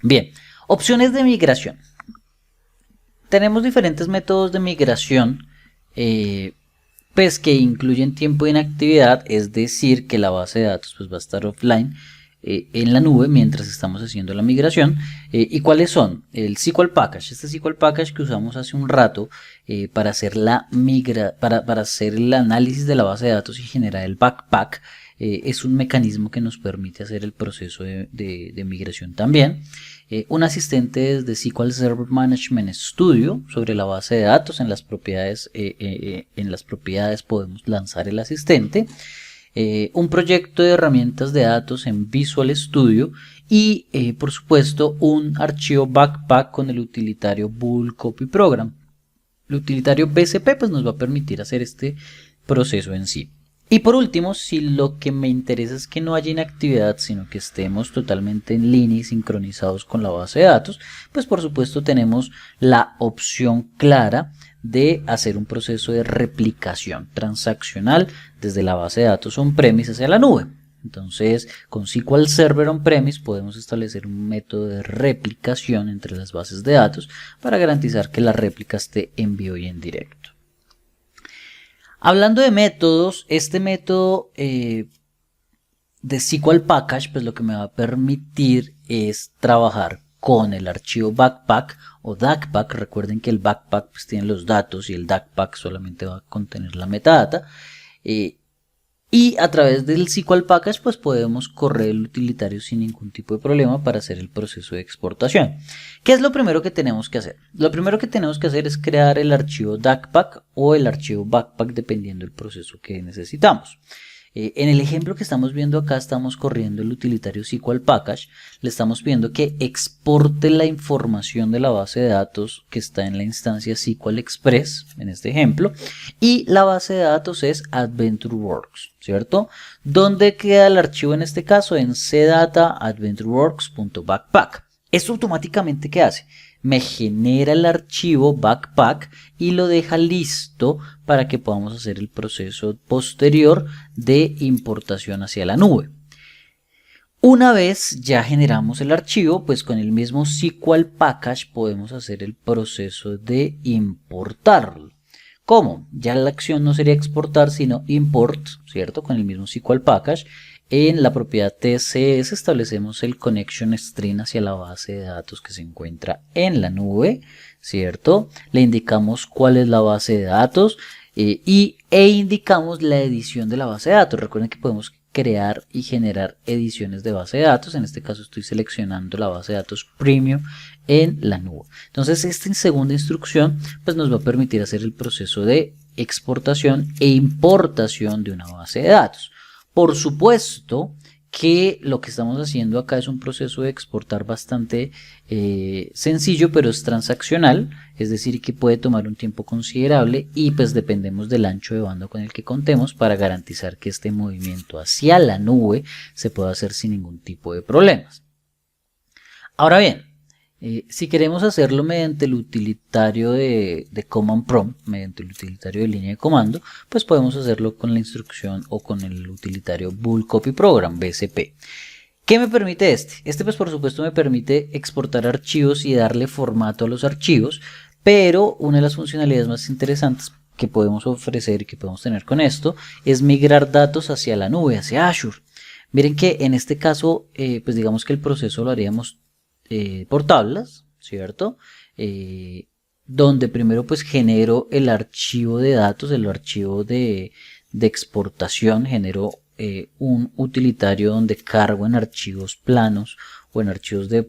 Bien, opciones de migración. Tenemos diferentes métodos de migración, pues que incluyen tiempo de inactividad, es decir, que la base de datos pues va a estar offline en la nube mientras estamos haciendo la migración. ¿Y cuáles son? El SQL Package, este SQL Package que usamos hace un rato para hacer para hacer el análisis de la base de datos y generar el backpack. Es un mecanismo que nos permite hacer el proceso de migración también. Un asistente de SQL Server Management Studio sobre la base de datos. En las propiedades podemos lanzar el asistente. Un proyecto de herramientas de datos en Visual Studio y por supuesto un archivo backpack con el utilitario Bulk Copy Program. El utilitario BCP pues nos va a permitir hacer este proceso en sí. Y por último, si lo que me interesa es que no haya inactividad, sino que estemos totalmente en línea y sincronizados con la base de datos, pues por supuesto tenemos la opción clara de hacer un proceso de replicación transaccional desde la base de datos on-premise hacia la nube. Entonces, con SQL Server on-premise podemos establecer un método de replicación entre las bases de datos para garantizar que la réplica esté en vivo y en directo. Hablando de métodos, este método de SQL Package, pues lo que me va a permitir es trabajar con el archivo backpack o DACpack. Recuerden que el backpack pues tiene los datos y el DACpack solamente va a contener la metadata. Y a través del SQL Package pues podemos correr el utilitario sin ningún tipo de problema para hacer el proceso de exportación. ¿Qué es lo primero que tenemos que hacer? Lo primero que tenemos que hacer es crear el archivo DACpack o el archivo backpack dependiendo del proceso que necesitamos. En el ejemplo que estamos viendo acá estamos corriendo el utilitario SQL Package. Le estamos pidiendo que exporte la información de la base de datos que está en la instancia SQL Express, en este ejemplo. Y la base de datos es AdventureWorks, ¿cierto? ¿Dónde queda el archivo en este caso? En cdata.adventureworks.backpack. ¿Esto automáticamente qué hace? Me genera el archivo backpack y lo deja listo para que podamos hacer el proceso posterior de importación hacia la nube. Una vez ya generamos el archivo, pues con el mismo SQL Package podemos hacer el proceso de importarlo. ¿Cómo? Ya la acción no sería exportar, sino import, ¿cierto? Con el mismo SQL Package. En la propiedad TCS establecemos el connection string hacia la base de datos que se encuentra en la nube, ¿cierto? Le indicamos cuál es la base de datos e indicamos la edición de la base de datos. Recuerden que podemos crear y generar ediciones de base de datos. En este caso estoy seleccionando la base de datos premium en la nube. Entonces esta segunda instrucción pues nos va a permitir hacer el proceso de exportación e importación de una base de datos. Por supuesto que lo que estamos haciendo acá es un proceso de exportar bastante sencillo, pero es transaccional, es decir que puede tomar un tiempo considerable y pues dependemos del ancho de banda con el que contemos para garantizar que este movimiento hacia la nube se pueda hacer sin ningún tipo de problemas. Ahora bien, si queremos hacerlo mediante el utilitario de Command Prompt, mediante el utilitario de línea de comando, pues podemos hacerlo con la instrucción o con el utilitario Bulk Copy Program, BCP. ¿Qué me permite este? Este pues por supuesto me permite exportar archivos y darle formato a los archivos, pero una de las funcionalidades más interesantes que podemos ofrecer y que podemos tener con esto es migrar datos hacia la nube, hacia Azure. Miren que en este caso, pues digamos que el proceso lo haríamos por tablas, ¿cierto? Donde primero pues genero el archivo de datos, el archivo de exportación, genero un utilitario donde cargo en archivos planos o en archivos de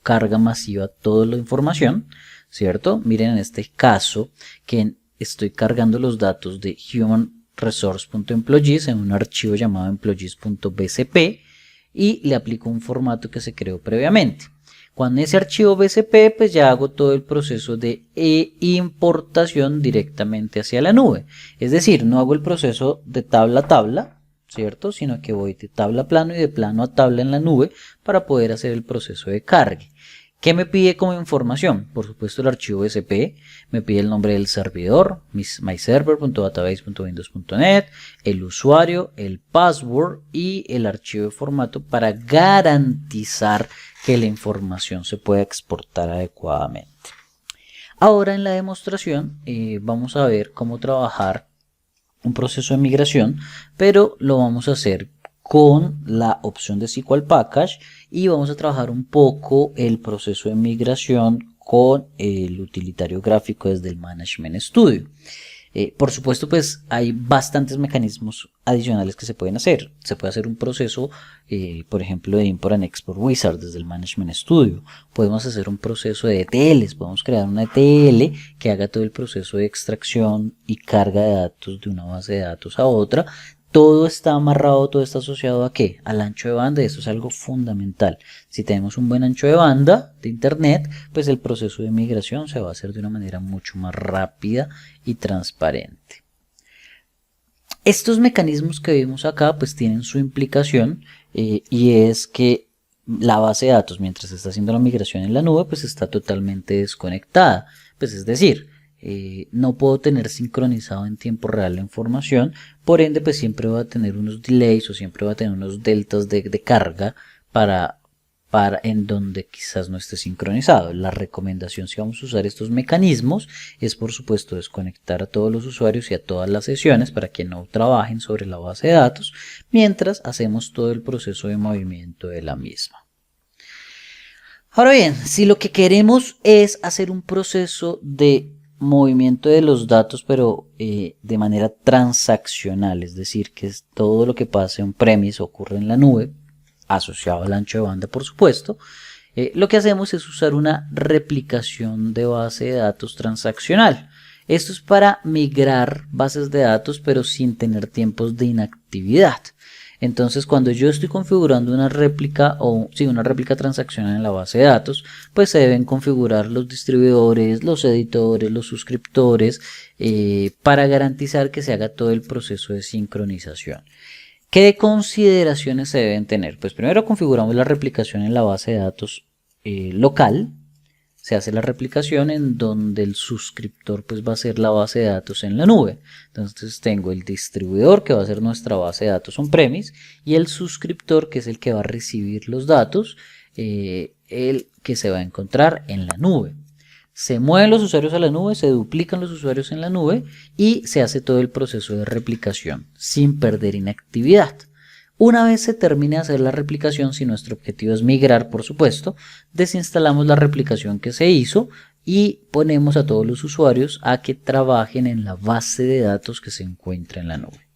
carga masiva toda la información, ¿cierto? Miren en este caso que estoy cargando los datos de human resource.employees en un archivo llamado employees.bcp y le aplico un formato que se creó previamente. Cuando ese archivo BCP, pues ya hago todo el proceso de importación directamente hacia la nube. Es decir, no hago el proceso de tabla a tabla, ¿cierto? Sino que voy de tabla a plano y de plano a tabla en la nube para poder hacer el proceso de cargue. ¿Qué me pide como información? Por supuesto el archivo SP, me pide el nombre del servidor, myserver.database.windows.net, el usuario, el password y el archivo de formato para garantizar que la información se pueda exportar adecuadamente. Ahora en la demostración vamos a ver cómo trabajar un proceso de migración, pero lo vamos a hacer con la opción de SQL Package y vamos a trabajar un poco el proceso de migración con el utilitario gráfico desde el Management Studio. Por supuesto, pues hay bastantes mecanismos adicionales que se pueden hacer. Se puede hacer un proceso, por ejemplo, de Import and Export Wizard desde el Management Studio. Podemos hacer un proceso de ETLs. Podemos crear una ETL que haga todo el proceso de extracción y carga de datos de una base de datos a otra. Todo está amarrado, todo está asociado ¿a qué? Al ancho de banda, y esto es algo fundamental. Si tenemos un buen ancho de banda de internet, pues el proceso de migración se va a hacer de una manera mucho más rápida y transparente. Estos mecanismos que vimos acá pues tienen su implicación y es que la base de datos mientras se está haciendo la migración en la nube pues está totalmente desconectada. Pues es decir, no puedo tener sincronizado en tiempo real la información, por ende pues siempre va a tener unos delays o siempre va a tener unos deltas de carga para en donde quizás no esté sincronizado. La recomendación si vamos a usar estos mecanismos es por supuesto desconectar a todos los usuarios y a todas las sesiones para que no trabajen sobre la base de datos mientras hacemos todo el proceso de movimiento de la misma. Ahora bien, si lo que queremos es hacer un proceso de movimiento de los datos pero de manera transaccional, es decir que todo lo que pase on-premise ocurre en la nube asociado al ancho de banda por supuesto, lo que hacemos es usar una replicación de base de datos transaccional. Esto es para migrar bases de datos pero sin tener tiempos de inactividad. Entonces cuando yo estoy configurando una réplica una réplica transaccional en la base de datos, pues se deben configurar los distribuidores, los editores, los suscriptores para garantizar que se haga todo el proceso de sincronización. ¿Qué consideraciones se deben tener? Pues primero configuramos la replicación en la base de datos local. Se hace la replicación en donde el suscriptor pues va a ser la base de datos en la nube. Entonces tengo el distribuidor que va a ser nuestra base de datos on-premise y el suscriptor que es el que va a recibir los datos, el que se va a encontrar en la nube. Se mueven los usuarios a la nube, se duplican los usuarios en la nube y se hace todo el proceso de replicación sin perder inactividad. Una vez se termine de hacer la replicación, si nuestro objetivo es migrar, por supuesto, desinstalamos la replicación que se hizo y ponemos a todos los usuarios a que trabajen en la base de datos que se encuentra en la nube.